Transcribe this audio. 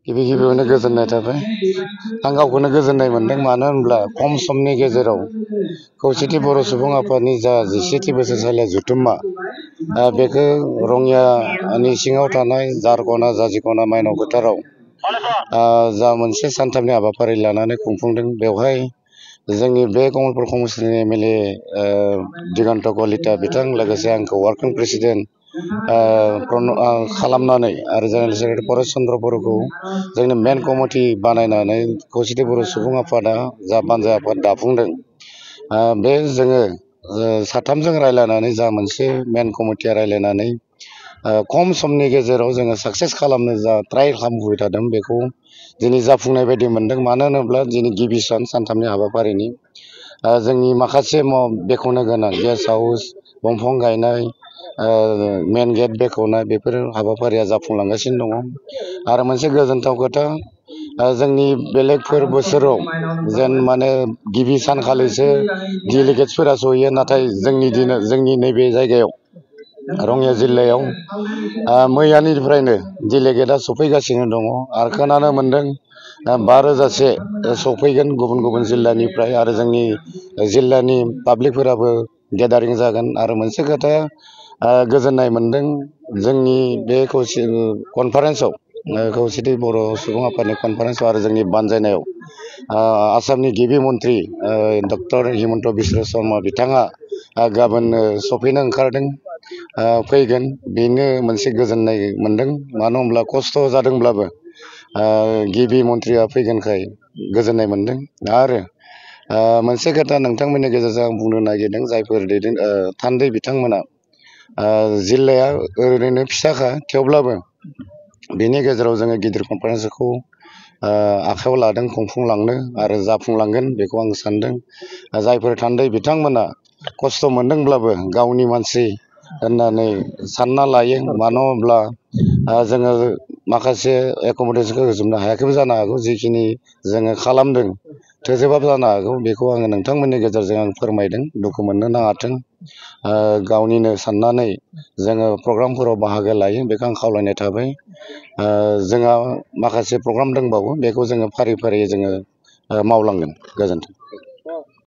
गिबियावनो गोजोननाय थाबाय। आं गावखौनो गोजोननाय मोनदों, मानो होनब्ला खम समनि गेजेराव खौसेथि बर' सुबुं आफादनि जा 17थि बोसोरसालिया जथुम्मा, बेखौ रङियानि सिङाव थानाय जारखना जाजिखना माइनाव फोथाराव जा मोनसे सानथामनि हाबाफारि लानानै खुंफुंदों। बेवहाय जोंनि बे कमलपुर कमिसननि एमएलए दिगन्त कलिता बिथां, लोगोसे आंखौ वार्किं प्रेसिडेन्ट खालामनानै आरो जेनेरेल सेक्रेटारि परेश चन्द्र बर'खौ जोंनि मेन कमिटि बानायनानै खौसेथि बर' सुबुं आफादा जा बानजाय आफाद दाफुंदों, बे जोङो साथामजों रायलायनानै जा मोनसे मेन कमिटिया रायलायनानै खम समनि गेजेराव जोङो साक्सेस खालामनो जा ट्राइ खालामबोबाय थादों, बेखौ दिनै जाफुंनाय बायदि मोनदों। मानो होनोब्ला दिनै गिबि सानथामनि हाबाफारिनि जोंनि माखासे बेखेवनो गोनां गेस्ट हाउस, दंफां गायनाय, मेन गेट बेखेवनाय, बेफोर हाबाफारिया जाफुंलांगासिनो दङ। आरो मोनसे गोजोनथाव खोथा, जोंनि बेलेगफोर बोसोराव जेन माने गिबि सानखालिसो डेलिगेट्सफोरा सहैयो, नाथाय जोंनि नैबे जायगायाव रङिया जिल्लायाव मैयानिफ्रायनो डेलिगेटआ सफैगासिनो दङ। आरो खोनानो मोनदों 5,000से सफैगोन गुबुन गुबुन जिल्लानिफ्राय, आरो जोंनि जिल्लानि पाब्लिकफोराबो गेदारिं जागोन। आरो मोनसे खोथाया गोजोननाय मोनदों, जोंनि बे कनफारेन्सआव, खौसेथि बर' सुबुं आफादनि कनफारेन्सआव आरो जोंनि बानजायनायाव आसामनि गिबि मन्थ्रि डक्टर हिमन्त बिश्व शर्मा बिथाङा गाबोन सफैनो ओंखारदों, फैगोन। बेनो मोनसे गोजोननाय मोनदों, मानो होनब्ला खस्थ' जादोंब्लाबो गिबि मन्थ्रिया फैगोनखाय गोजोननाय मोनदों। आरो मोनसे खोथा नोंथांमोननि गेजेरजों आं बुंनो नागिरदों, जायफोर थान्दै बिथांमोना जिल्लाया ओरैनो फिसाखा, थेवब्लाबो बेनि गेजेराव जोङो गिदिर कनफारेन्सखौ आखायाव लादों खुंफुंलांनो, आरो जाफुंलांगोन बेखौ आं सानदों। जायफोर थान्दै बिथांमोना खस्थ' मोनदोंब्लाबो गावनि मानसि होननानै सानना लायो, मानो होनब्ला जोङो माखासे एकमडेसनखौ होजोबनो हायाखैबो जानो हागौ, जिखिनि जोङो खालामदों थोजोबाबो जानो हागौ। बेखौ आङो नोंथांमोननि गेजेरजों आं फोरमायदों, दुखु मोननो नाङाथों। गावनिनो साननानै जोङो प्रग्रामफोराव बाहागो लायो, बेखौ आं खावलायनाय थाबाय। जोंहा माखासे प्रग्राम दंबावो, बेखौ जोङो फारि फारि जोङो मावलांगोन। गोजोन्थों।